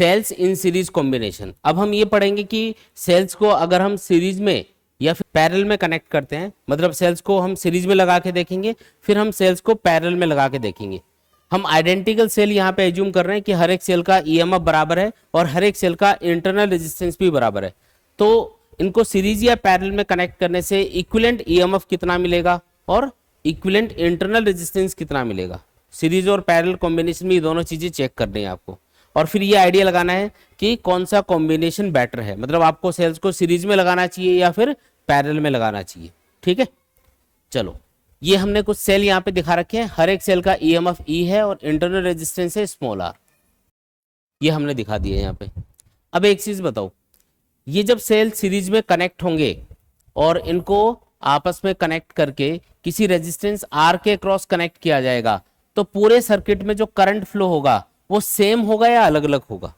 Sales in series combination. अब हम ये पढ़ेंगे कि सेल्स को अगर हम सीरीज में या फिर पैरेलल में कनेक्ट करते हैं, मतलब सेल्स को हम सीरीज में लगा के देखेंगे, फिर हम सेल्स को पैरेलल में लगा के देखेंगे। हम आइडेंटिकल सेल यहाँ पे एज्यूम कर रहे हैं कि हर एक सेल का ईएमएफ बराबर है और हर एक सेल का इंटरनल रेजिस्टेंस भी बराबर है। तो इनको सीरीज या पैरेलल में कनेक्ट करने से इक्विवेलेंट ईएमएफ कितना मिलेगा और इक्विवेलेंट इंटरनल रेजिस्टेंस कितना मिलेगा। सीरीज और पैरेलल कॉम्बिनेशन में ये दोनों चीजें चेक करनी है आपको, और फिर ये आइडिया लगाना है कि कौन सा कॉम्बिनेशन बेटर है, मतलब आपको सेल्स को सीरीज में लगाना चाहिए या फिर पैरेलल में लगाना चाहिए। ठीक है, चलो ये हमने कुछ सेल यहाँ पे दिखा रखे हैं, हर एक सेल का ईएमएफ ई है और इंटरनल रेजिस्टेंस है स्मॉल आर, ये हमने दिखा दिया यहाँ पे। अब एक चीज बताओ, ये जब सेल सीरीज में कनेक्ट होंगे और इनको आपस में कनेक्ट करके किसी रेजिस्टेंस आर के क्रॉस कनेक्ट किया जाएगा, तो पूरे सर्किट में जो करंट फ्लो होगा वो सेम होगा या अलग अलग होगा।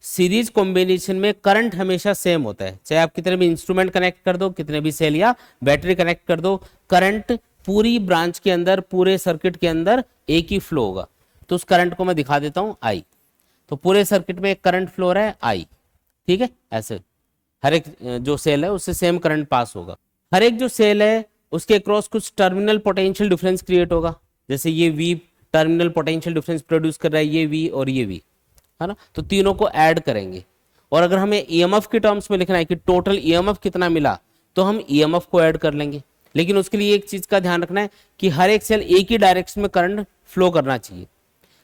सीरीज कॉम्बिनेशन में करंट हमेशा सेम होता है, चाहे आप कितने भी इंस्ट्रूमेंट कनेक्ट कर दो, कितने भी सेल या बैटरी कनेक्ट कर दो, करंट पूरी ब्रांच के अंदर, पूरे सर्किट के अंदर एक ही फ्लो होगा। तो उस करंट को मैं दिखा देता हूं आई। तो पूरे सर्किट में एक करंट फ्लो हो रहा है आई, ठीक है, ऐसे हर एक जो सेल है उससे सेम करंट पास होगा। हर एक जो सेल है उसके क्रॉस कुछ टर्मिनल पोटेंशियल डिफरेंस क्रिएट होगा, जैसे ये V terminal potential difference produce कर रहा है, ये वी और ये वी, है ना। तो तीनों को ऐड करेंगे, और अगर हमें ईएमएफ के टर्म्स में लिखना है कि टोटल ईएमएफ कितना मिला, तो हम ईएमएफ को ऐड कर लेंगे। लेकिन उसके लिए एक चीज का ध्यान रखना है कि हर एक सेल एक ही डायरेक्शन में करंट फ्लो करना चाहिए।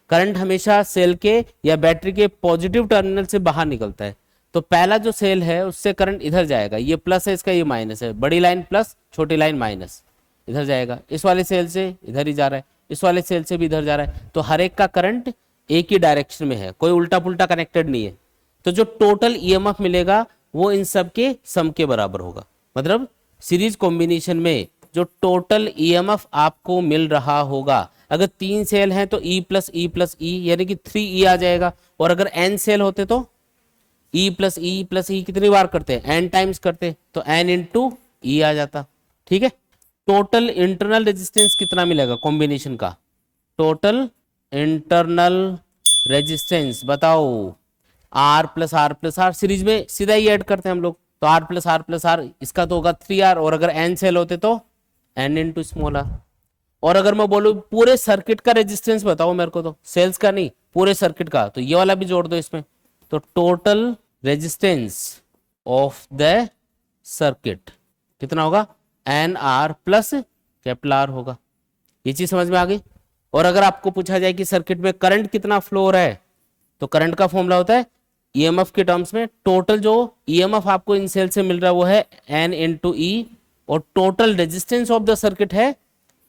करंट हमेशा सेल के या बैटरी के पॉजिटिव टर्मिनल से बाहर निकलता है। तो पहला जो सेल है उससे करंट इधर जाएगा, ये प्लस है इसका, ये माइनस है, बड़ी लाइन प्लस छोटी लाइन माइनस, इधर जाएगा। इस वाले सेल से इधर ही जा रहा है, इस वाले सेल से भी इधर जा रहा है। तो हर एक का करंट एक ही डायरेक्शन में है, कोई उल्टा पुल्टा कनेक्टेड नहीं है। तो जो टोटल ईएमएफ मिलेगा वो इन सब के सम के बराबर होगा। मतलब सीरीज कॉम्बिनेशन में जो टोटल ईएमएफ आपको मिल रहा होगा, अगर 3 सेल हैं तो E प्लस ई प्लस ई यानी कि 3E आ जाएगा, और अगर n सेल होते तो E प्लस ई प्लस ई कितनी बार करते हैं, n टाइम्स करते, तो n इंटू ई आ जाता। ठीक है, टोटल इंटरनल रेजिस्टेंस कितना मिलेगा कॉम्बिनेशन का, टोटल इंटरनल रेजिस्टेंस बताओ, R plus R plus R, series में सीधा ही ऐड करते हैं हम लोग, तो R plus R plus R, इसका तो होगा 3R, और अगर n सेल होते तो n इंटू स्मॉल आर। और अगर मैं बोलूं पूरे सर्किट का रेजिस्टेंस बताओ मेरे को, तो सेल्स का नहीं पूरे सर्किट का, तो ये वाला भी जोड़ दो इसमें, तो total resistance of the circuit कितना होगा, NR प्लस कैपिटल R होगा। ये चीज समझ में आ गई। और अगर आपको पूछा जाए कि सर्किट में करंट कितना फ्लो हो रहा है, तो करंट का फॉर्मूला होता है ईएमएफ के टर्म्स में, टोटल जो ईएमएफ आपको इन सेल से मिल रहा है वो है N इंटू ई, और total resistance of the circuit है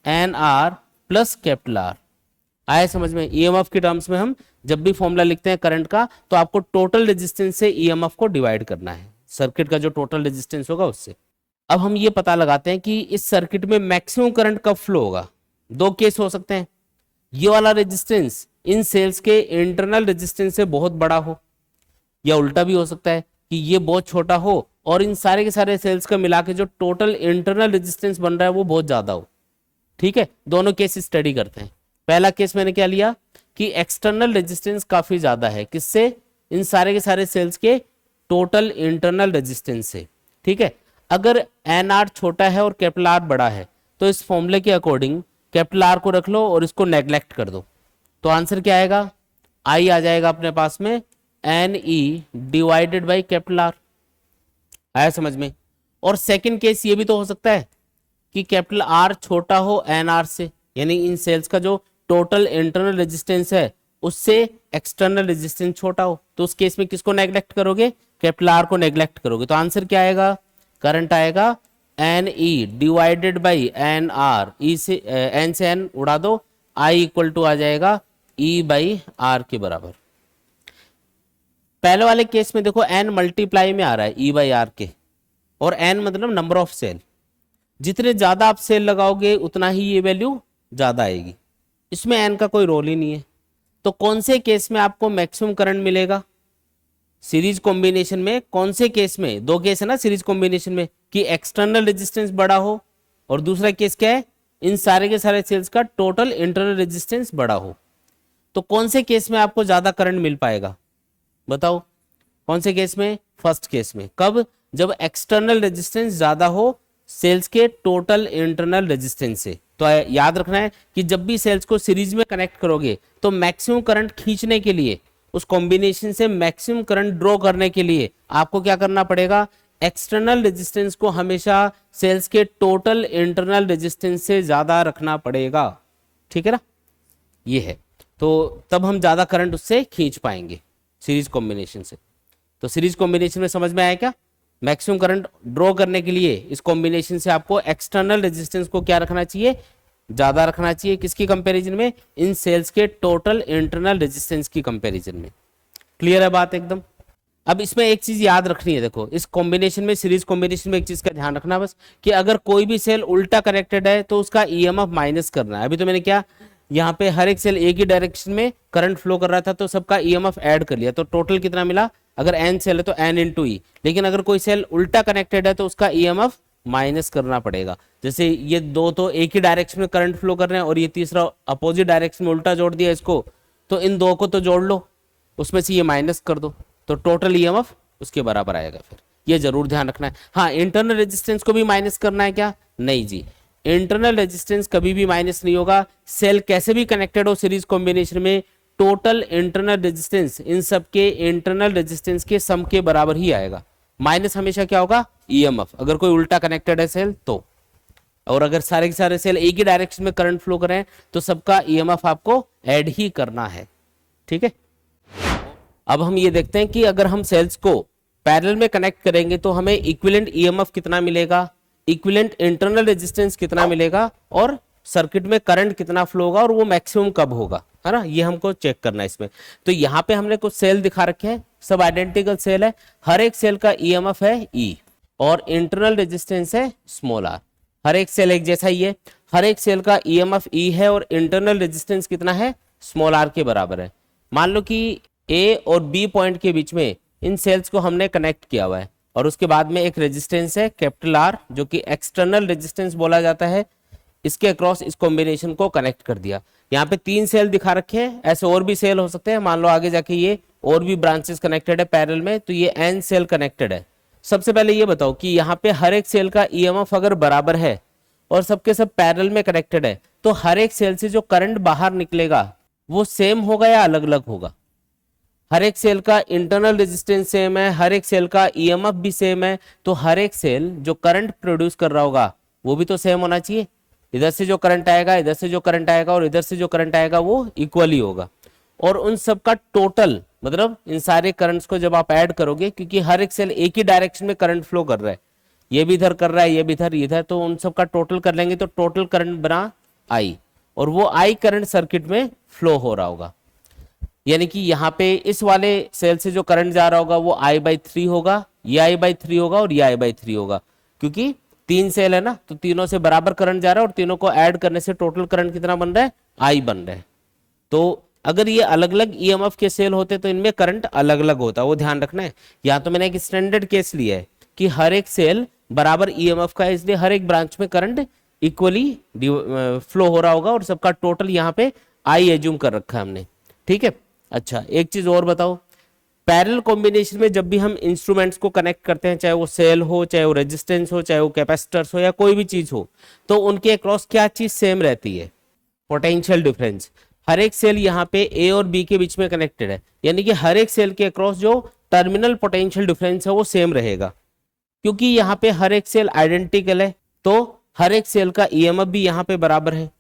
NR प्लस कैपिटल R। आया समझ में। ईएमएफ के टर्म्स में हम जब भी फॉर्मूला लिखते हैं करंट का, तो आपको टोटल रेजिस्टेंस से ईएमएफ को डिवाइड करना है, सर्किट का जो टोटल रेजिस्टेंस होगा उससे। अब हम ये पता लगाते हैं कि इस सर्किट में मैक्सिमम करंट कब फ्लो होगा। 2 केस हो सकते हैं, ये वाला रेजिस्टेंस इन सेल्स के इंटरनल रेजिस्टेंस से बहुत बड़ा हो, या उल्टा भी हो सकता है कि ये बहुत छोटा हो और इन सारे के सारे सेल्स का मिला के जो टोटल इंटरनल रेजिस्टेंस बन रहा है वो बहुत ज्यादा हो। ठीक है, दोनों केस स्टडी करते हैं। पहला केस मैंने क्या लिया कि एक्सटर्नल रेजिस्टेंस काफी ज्यादा है, किससे, इन सारे के सारे सेल्स के टोटल इंटरनल रेजिस्टेंस से। ठीक है, अगर NR छोटा है और कैपिटल R बड़ा है, तो इस फॉर्मूले के अकॉर्डिंग कैपिटल R को रख लो और इसको नेग्लेक्ट कर दो, तो आंसर क्या आएगा, I आ जाएगा अपने पास में NE divided by capital R। आया समझ में। और सेकंड केस ये भी तो हो सकता है कि कैपिटल R छोटा हो NR से, यानी इन सेल्स का जो टोटल इंटरनल रेजिस्टेंस है उससे एक्सटर्नल रेजिस्टेंस छोटा हो, तो उस केस में किसको नेग्लेक्ट करोगे, कैपिटल R को नेग्लेक्ट करोगे। तो आंसर क्या आएगा, करंट आएगा NE divided by NR, E से N से N उड़ा दो, I इक्वल टू आ जाएगा E बाई R के बराबर। पहले वाले केस में देखो N मल्टीप्लाई में आ रहा है E बाई R के, और N मतलब नंबर ऑफ सेल, जितने ज्यादा आप सेल लगाओगे उतना ही ये वैल्यू ज्यादा आएगी। इसमें N का कोई रोल ही नहीं है। तो कौन से केस में आपको मैक्सिमम करंट मिलेगा सीरीज कॉम्बिनेशन में, कौन से केस में, 2 केस है ना सीरीज कॉम्बिनेशन में, कि एक्सटर्नल रेजिस्टेंस बड़ा हो, और दूसरा केस क्या है, इन सारे के सारे सेल्स का टोटल इंटरनल रेजिस्टेंस बड़ा हो। तो कौन से केस में आपको ज्यादा करंट मिल पाएगा, बताओ कौन से केस में? फर्स्ट केस में। कब? जब एक्सटर्नल रेजिस्टेंस ज्यादा हो सेल्स के टोटल इंटरनल रेजिस्टेंस से। तो याद रखना है कि जब भी सेल्स को सीरीज में कनेक्ट करोगे तो मैक्सिमम करंट खींचने के लिए, उस कॉम्बिनेशन से मैक्सिमम करंट ड्रॉ करने के लिए आपको क्या करना पड़ेगा? एक्सटर्नल रेजिस्टेंस को हमेशा सेल्स के टोटल इंटरनल रेजिस्टेंस से ज्यादा रखना पड़ेगा। ठीक है ना, ये है। तो तब हम ज्यादा करंट उससे खींच पाएंगे सीरीज कॉम्बिनेशन से। तो सीरीज कॉम्बिनेशन में समझ में आया क्या? मैक्सिमम करंट ड्रॉ करने के लिए इस कॉम्बिनेशन से आपको एक्सटर्नल रेजिस्टेंस को क्या रखना चाहिए? ज्यादा रखना चाहिए। किसकी कंपैरिजन में? इन सेल्स के टोटल इंटरनल रेजिस्टेंस की कंपैरिजन में। क्लियर है बात एकदम? अब इसमें एक चीज याद रखनी है, देखो इस कॉम्बिनेशन में, सीरीज कॉम्बिनेशन में एक चीज का ध्यान रखना बस, कि अगर कोई भी सेल उल्टा कनेक्टेड है तो उसका ईएमएफ माइनस करना है। अभी तो मैंने क्या यहाँ पे हर एक सेल एक ही डायरेक्शन में करंट फ्लो कर रहा था तो सबका ईएमएफ ऐड कर लिया, तो टोटल कितना मिला? अगर एन सेल है तो एन इंटू ई। लेकिन अगर कोई सेल उल्टा कनेक्टेड है तो उसका ईएमएफ माइनस करना पड़ेगा। जैसे ये दो तो एक ही डायरेक्शन में करंट फ्लो कर रहे हैं और ये तीसरा अपोजिट डायरेक्शन में उल्टा जोड़ दिया इसको, तो इन दो को तो जोड़ लो, उसमें से ये माइनस कर दो, तो टोटल ईएमएफ उसके बराबर आएगा। फिर ये जरूर ध्यान रखना है। हाँ, इंटरनल रेजिस्टेंस को भी माइनस करना है क्या? नहीं जी, इंटरनल रेजिस्टेंस कभी भी माइनस नहीं होगा। सेल कैसे भी कनेक्टेड हो सीरीज कॉम्बिनेशन में, टोटल इंटरनल रेजिस्टेंस इन सब के इंटरनल रेजिस्टेंस के सम के बराबर ही आएगा। माइनस हमेशा क्या होगा? ईएमएफ, अगर कोई उल्टा कनेक्टेड है सेल तो। और अगर सारे के सारे सेल एक ही डायरेक्शन में करंट फ्लो कर रहे हैं तो सबका ईएमएफ आपको ऐड ही करना है। ठीक है, अब हम ये देखते हैं कि अगर हम सेल्स को पैरेलल में कनेक्ट करेंगे तो हमें इक्विवेलेंट ईएमएफ कितना मिलेगा, इक्विवेलेंट इंटरनल रेजिस्टेंस कितना मिलेगा, और सर्किट में करंट कितना फ्लो होगा, और वो मैक्सिमम कब होगा, है ना, ये हमको चेक करना है इसमें। तो यहाँ पे हमने कुछ सेल दिखा रखे हैं, सब आइडेंटिकल सेल है, हर एक सेल का ईएमएफ है ई और इंटरनल रेजिस्टेंस है स्मॉल आर। हर एक सेल एक जैसा ही है, हर एक सेल का ईएमएफ ई है और इंटरनल रेजिस्टेंस कितना है? स्मॉल आर के बराबर है। मान लो कि ए और बी पॉइंट के बीच में इन सेल्स को हमने कनेक्ट किया हुआ है और उसके बाद में एक रेजिस्टेंस है कैपिटल आर जो कि एक्सटर्नल रेजिस्टेंस बोला जाता है, इसके अक्रॉस इस कॉम्बिनेशन को कनेक्ट कर दिया। यहाँ पे 3 सेल दिखा रखे हैं, ऐसे और भी सेल हो सकते हैं। मान लो आगे जाके ये और भी ब्रांचेस कनेक्टेड है पैरेलल में, तो ये एन सेल कनेक्टेड है। सबसे पहले ये बताओ कि यहाँ पे हर एक सेल का ईएमएफ अगर बराबर है और सबके सब पैरेलल में कनेक्टेड है तो हर एक सेल से जो करंट बाहर निकलेगा वो सेम होगा या अलग अलग होगा? हर एक सेल का इंटरनल रेजिस्टेंस सेम है, हर एक सेल का ईएमएफ भी सेम है, तो हर एक सेल जो करंट प्रोड्यूस कर रहा होगा वो भी तो सेम होना चाहिए। इधर से जो करंट आएगा, इधर से जो करंट आएगा और इधर से जो करंट आएगा वो इक्वली होगा। और उन सब का टोटल, मतलब इन सारे करंट्स को जब आप ऐड करोगे, क्योंकि हर एक सेल एक ही डायरेक्शन में करंट फ्लो कर रहा है, ये भी इधर कर रहा है, ये भी इधर, तो उन सब का टोटल कर लेंगे तो टोटल करंट बना आई, और वो आई करंट सर्किट में फ्लो हो रहा होगा। यानी कि यहाँ पे इस वाले सेल से जो करंट जा रहा होगा वो I/3 होगा, ये I/3 होगा और ये I/3 होगा, क्योंकि 3 सेल है ना, तो तीनों से बराबर करंट जा रहा है और तीनों को ऐड करने से टोटल करंट कितना बन रहा है? I बन रहा है। तो अगर ये अलग अलग ईएमएफ के सेल होते तो इनमें करंट अलग अलग होता, वो ध्यान रखना है। यहाँ तो मैंने एक स्टैंडर्ड केस लिया है कि हर एक सेल बराबर ईएमएफ का है, इसलिए हर एक ब्रांच में करंट इक्वली फ्लो हो रहा होगा और सबका टोटल यहाँ पे I एज्यूम कर रखा है हमने। ठीक है, अच्छा एक चीज और बताओ, पैरेलल कॉम्बिनेशन में जब भी हम इंस्ट्रूमेंट्स को कनेक्ट करते हैं, चाहे वो सेल हो, चाहे वो रेजिस्टेंस हो, चाहे वो कैपेसिटर्स हो या कोई भी चीज हो, तो उनके अक्रॉस क्या चीज सेम रहती है? Potential difference. हर एक सेल यहाँ पे ए और बी के बीच में कनेक्टेड है, यानी कि हर एक सेल के अक्रॉस जो टर्मिनल पोटेंशियल डिफरेंस है वो सेम रहेगा, क्योंकि यहाँ पे हर एक सेल आइडेंटिकल है तो हर एक सेल का ईएमएफ भी यहाँ पे बराबर है,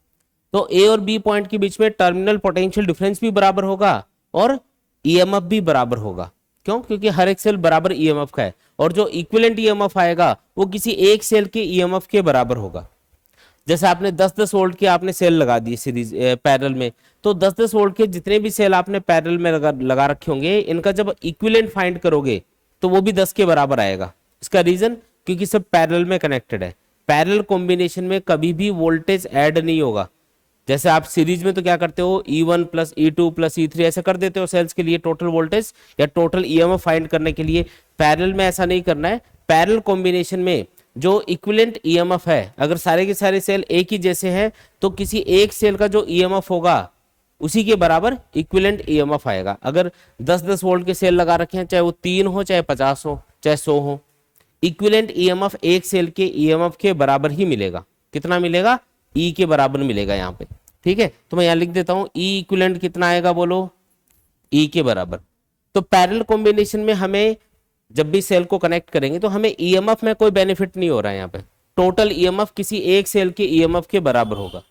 तो ए और बी पॉइंट के बीच में टर्मिनल पोटेंशियल डिफरेंस भी बराबर होगा और ईएमएफ भी बराबर होगा। क्यों? क्योंकि हर एक सेल बराबर ईएमएफ का है, और जो इक्विवेलेंट ईएमएफ आएगा वो किसी एक सेल के ईएमएफ के बराबर होगा। जैसे आपने 10-10 वोल्ट के आपने सेल लगा दिए सीरीज पैरेलल में, तो 10-10 वोल्ट के जितने भी सेल आपने पैरेलल में लगा रखे होंगे, इनका जब इक्विवेलेंट फाइंड करोगे तो वो भी 10 के बराबर आएगा। इसका रीजन, क्योंकि सब पैरेलल में कनेक्टेड है। पैरेलल कॉम्बिनेशन में कभी भी वोल्टेज ऐड नहीं होगा। जैसे आप सीरीज में तो क्या करते हो, E1 plus E2 plus E3 ऐसे कर देते हो सेल्स के लिए टोटल वोल्टेज या टोटल ईएमएफ फाइंड करने के लिए। पैरेलल में ऐसा नहीं करना है। पैरेलल कॉम्बिनेशन में जो इक्विवेलेंट ईएमएफ है, अगर सारे के सारे सेल एक ही जैसे हैं तो किसी एक सेल का जो ईएमएफ होगा उसी के बराबर इक्विवेलेंट ईएमएफ आएगा। अगर 10-10 वोल्ट के सेल लगा रखे हैं, चाहे वो 3 हो, चाहे 50 हो, चाहे 100 हो, इक्विवेलेंट ईएमएफ एक सेल के ईएमएफ के बराबर ही मिलेगा। कितना मिलेगा? ई के बराबर मिलेगा यहाँ पे। ठीक है, तो मैं यहाँ लिख देता हूँ ई इक्विवेलेंट कितना आएगा, बोलो, ई के बराबर। तो पैरेलल कॉम्बिनेशन में हमें जब भी सेल को कनेक्ट करेंगे तो हमें ईएमएफ में कोई बेनिफिट नहीं हो रहा है। यहाँ पे टोटल ईएमएफ किसी एक सेल के ईएमएफ के बराबर होगा।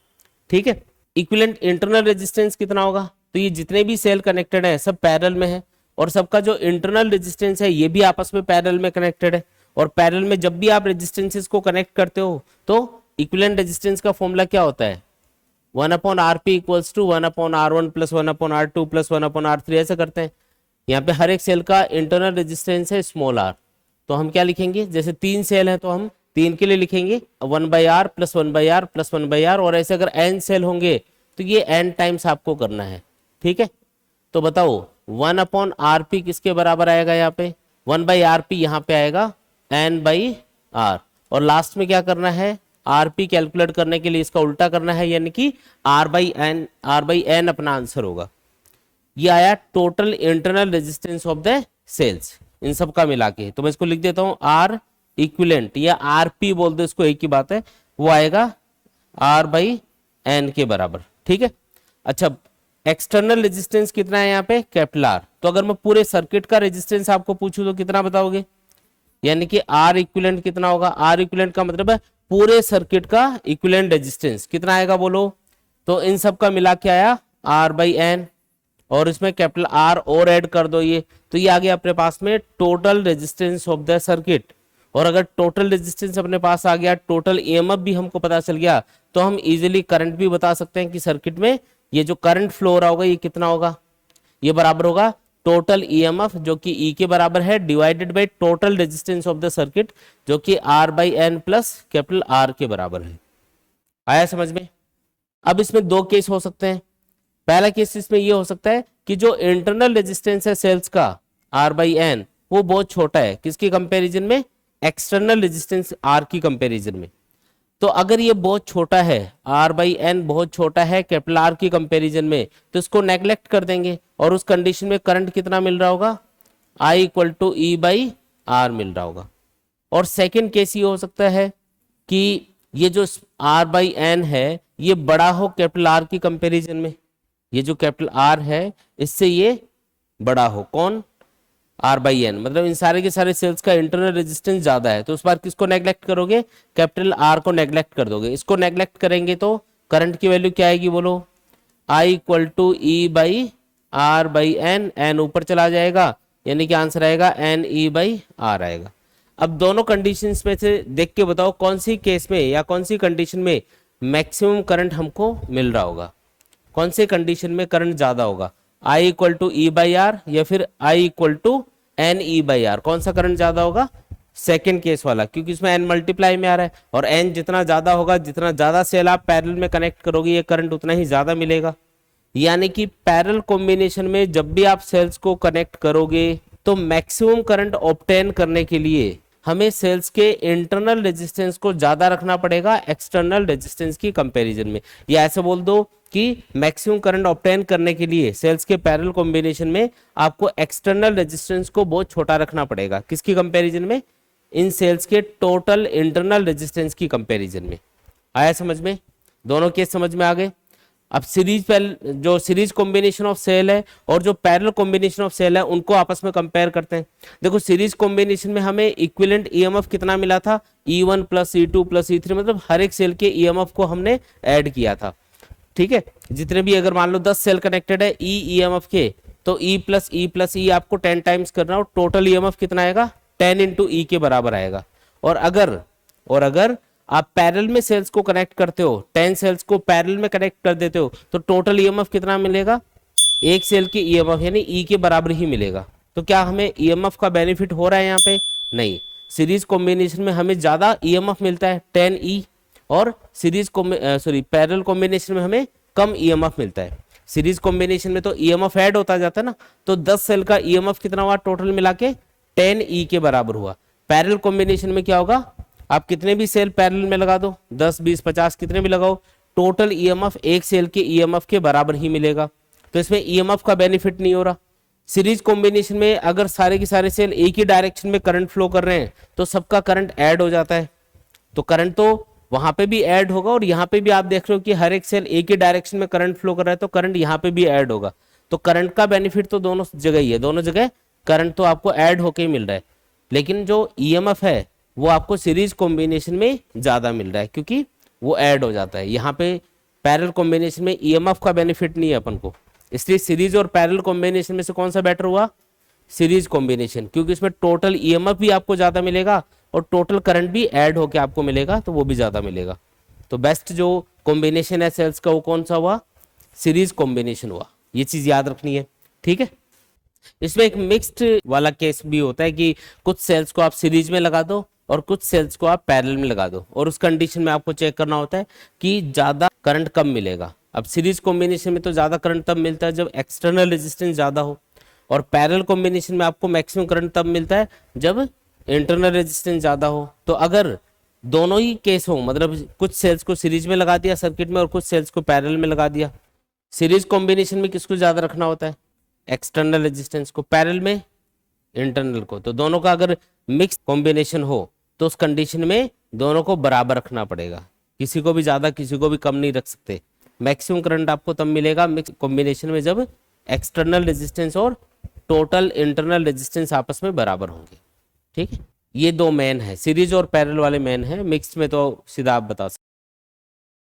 ठीक है, इक्विवेलेंट इंटरनल रेजिस्टेंस कितना होगा? तो ये जितने भी सेल कनेक्टेड है सब पैरेलल में है, और सबका जो इंटरनल रेजिस्टेंस है ये भी आपस में पैरेलल में कनेक्टेड है। और पैरेलल में जब भी आप रेजिस्टेंसेस को कनेक्ट करते हो तो इक्विवेलेंट रेजिस्टेंस का फॉर्मूला क्या होता है? 1/Rp equals to 1/R1 plus 1/R2 plus 1/R3 ऐसे करते हैं। यहाँ पे हर एक सेल का इंटरनल रेजिस्टेंस है स्मॉल r, तो हम क्या लिखेंगे? जैसे 3 सेल है तो हम 3 के लिए लिखेंगे 1/R plus 1/R plus 1/R, और ऐसे अगर n सेल होंगे तो ये n टाइम्स आपको करना है। ठीक है, तो बताओ 1/Rp किसके बराबर आएगा? यहाँ पे 1/Rp यहाँ पे आएगा n/r, और लास्ट में क्या करना है? Rp कैलकुलेट करने के लिए इसका उल्टा करना है, यानी कि r/n अपना आंसर होगा। ये आया total internal resistance of the cells, इन सब का मिला के। तो मैं इसको लिख देता हूं R इक्विवेलेंट, या Rp बोल दो, इसको एक ही बात है, वो आएगा R/n के बराबर। ठीक है, अच्छा एक्सटर्नल रेजिस्टेंस कितना है यहाँ पे? Capital R। तो अगर मैं पूरे सर्किट का रेजिस्टेंस आपको पूछूं तो कितना बताओगे? यानी कि R इक्विवेलेंट कितना होगा? R इक्विवेलेंट का मतलब है पूरे सर्किट का इक्विवेलेंट रेजिस्टेंस कितना आएगा, बोलो? तो इन सब का मिला के आया R/n, और इसमें कैपिटल R और ऐड कर दो ये, तो ये आ गया अपने पास में total resistance of the circuit. और अगर टोटल रेजिस्टेंस अपने पास आ गया, टोटल ईएमएफ भी हमको पता चल गया, तो हम इजीली करंट भी बता सकते हैं कि सर्किट में ये जो करंट फ्लो हो रहा होगा ये कितना होगा? ये बराबर होगा टोटल ईएमएफ जो कि ई के बराबर है divided by total resistance of the circuit जो कि R/n प्लस कैपिटल R के बराबर है। आया समझ में? अब इसमें दो केस हो सकते हैं। पहला केस इसमें ये हो सकता है कि जो इंटरनल रेजिस्टेंस है सेल्स का R/n वो बहुत छोटा है, किसकी कंपैरिजन में? एक्सटर्नल रेजिस्टेंस R की कंपैरिजन में। तो अगर ये बहुत छोटा है, R/n बहुत छोटा है कैपिटल R की कंपैरिजन में, तो इसको नेग्लेक्ट कर देंगे, और उस कंडीशन में करंट कितना मिल रहा होगा? I इक्वल टू E/R मिल रहा होगा। और सेकेंड केस ये हो सकता है कि ये जो R/n है ये बड़ा हो कैपिटल R की कंपैरिजन में, ये जो कैपिटल R है इससे ये बड़ा हो। कौन? R/n, मतलब इन सारे के सारे सेल्स का इंटरनल रेजिस्टेंस ज्यादा है, तो उस बार किसको नेग्लेक्ट करोगे? कैपिटल R को नेग्लेक्ट कर दोगे। इसको नेग्लेक्ट करेंगे तो करंट की वैल्यू क्या आएगी, बोलो? I equal to E/R/n, n ऊपर चला जाएगा, यानी कि आंसर आएगा NE/R आएगा। अब दोनों कंडीशंस में से देख के बताओ कौन सी केस में या कौन सी कंडीशन में मैक्सिमम करंट हमको मिल रहा होगा, कौन से कंडीशन में करंट ज्यादा होगा? I इक्वल टू E/R या फिर I इक्वल टू NE/R, कौन सा करंट ज्यादा होगा? सेकेंड केस वाला, क्योंकि इसमें n मल्टीप्लाई में आ रहा है, और n जितना ज्यादा होगा, जितना ज्यादा सेल आप पैरेलल में कनेक्ट करोगे ये करंट उतना ही ज्यादा मिलेगा। यानी कि पैरेलल कॉम्बिनेशन में जब भी आप सेल्स को कनेक्ट करोगे तो मैक्सिमम करंट ऑब्टेन करने के लिए हमें सेल्स के इंटरनल रेजिस्टेंस को ज्यादा रखना पड़ेगा एक्सटर्नल रेजिस्टेंस की कंपैरिजन में, या ऐसे बोल दो कि मैक्सिमम करंट ऑब्टेन करने के लिए सेल्स के पैरेलल कॉम्बिनेशन में आपको एक्सटर्नल रेजिस्टेंस को बहुत छोटा रखना पड़ेगा। किसकी कंपैरिजन में? इन सेल्स के टोटल इंटरनल रेजिस्टेंस की कंपैरिजन में। आया समझ में? दोनों केस समझ में आ गए। अब जो सीरीज कॉम्बिनेशन ऑफ सेल है और जो पैरेलल कॉम्बिनेशन ऑफ सेल है उनको आपस में कंपेयर करते हैं। देखो सीरीज कॉम्बिनेशन में हमें इक्विवेलेंट ईएमएफ कितना मिला था? E1 plus E2 plus E3, मतलब हर एक सेल के ईएमएफ को हमने ऐड किया था। ठीक है, जितने भी अगर मान लो 10 सेल कनेक्टेड है ईएमएफ के, तो E प्लस E आपको 10 टाइम्स करना हो, टोटल ईएमएफ कितना आएगा? 10 इंटू E के बराबर आएगा। और अगर आप पैरेलल में सेल्स को कनेक्ट करते हो, 10 सेल्स को पैरेलल में कनेक्ट कर देते हो, तो टोटल ईएमएफ कितना मिलेगा? एक सेल की ईएमएफ यानी E के बराबर ही मिलेगा। तो क्या हमें ईएमएफ का बेनिफिट हो रहा है यहाँ पे? नहीं। सीरीज कॉम्बिनेशन में हमें ज्यादा ईएमएफ मिलता है 10E, और पैरेलल कॉम्बिनेशन में हमें कम ईएमएफ मिलता है। सीरीज कॉम्बिनेशन में तो ईएमएफ ऐड होता जाता है ना, तो 10 सेल का ईएमएफ कितना हुआ? टोटल मिला के 10E के बराबर हुआ। पैरेलल कॉम्बिनेशन में क्या होगा? आप कितने भी सेल पैरेलल में लगा दो, 10 20 50 कितने भी लगाओ, टोटल ईएमएफ एक सेल के ईएमएफ के बराबर ही मिलेगा। तो इसमें ईएमएफ का बेनिफिट नहीं हो रहा। सीरीज कॉम्बिनेशन में अगर सारे के सारे सेल एक ही डायरेक्शन में करंट फ्लो कर रहे हैं तो सबका करंट ऐड हो जाता है, तो करंट तो वहां पे भी ऐड होगा और यहाँ पे भी आप देख रहे हो कि हर एक सेल एक ही डायरेक्शन में करंट फ्लो कर रहा है तो करंट यहाँ पे भी ऐड होगा। तो करंट का बेनिफिट तो दोनों जगह ही है, दोनों जगह करंट तो आपको ऐड होके ही मिल रहा है, लेकिन जो ईएमएफ है वो आपको सीरीज कॉम्बिनेशन में ज्यादा मिल रहा है क्योंकि वो ऐड हो जाता है। यहाँ पे पैरेलल कॉम्बिनेशन में ईएमएफ का बेनिफिट नहीं है अपन को, इसलिए सीरीज और पैरेलल कॉम्बिनेशन में से कौन सा बेटर हुआ? सीरीज कॉम्बिनेशन, क्योंकि इसमें टोटल ईएमएफ भी आपको ज्यादा मिलेगा और टोटल करंट भी ऐड होके आपको मिलेगा, तो वो भी ज्यादा मिलेगा। तो बेस्ट जो कॉम्बिनेशन है सेल्स का वो कौन सा हुआ? सीरीज कॉम्बिनेशन हुआ। ये चीज याद रखनी है, ठीक है। इसमें एक मिक्स्ड वाला केस भी होता है कि कुछ सेल्स को आप सीरीज में लगा दो और कुछ सेल्स को आप पैरेलल में लगा दो, और उस कंडीशन में आपको चेक करना होता है कि ज्यादा करंट कब मिलेगा। अब सीरीज कॉम्बिनेशन में तो ज्यादा करंट तब मिलता है जब एक्सटर्नल रेजिस्टेंस ज्यादा हो, और पैरेलल कॉम्बिनेशन में आपको मैक्सिमम करंट तब मिलता है जब इंटरनल रेजिस्टेंस ज्यादा हो। तो अगर दोनों ही केस हो, मतलब कुछ सेल्स को सीरीज में लगा दिया सर्किट में और कुछ सेल्स को पैरेलल में लगा दिया, सीरीज कॉम्बिनेशन में किसको ज्यादा रखना होता है? एक्सटर्नल रेजिस्टेंस को, पैरेलल में इंटरनल को। तो दोनों का अगर मिक्स कॉम्बिनेशन हो तो उस कंडीशन में दोनों को बराबर रखना पड़ेगा, किसी को भी ज्यादा किसी को भी कम नहीं रख सकते। मैक्सिमम करंट आपको तब मिलेगा मिक्स कॉम्बिनेशन में जब एक्सटर्नल रेजिस्टेंस और टोटल इंटरनल रेजिस्टेंस आपस में बराबर होंगे, ठीक है। ये दो मेन है, सीरीज और पैरेलल वाले मेन है, मिक्स में तो सीधा आप बता सकते।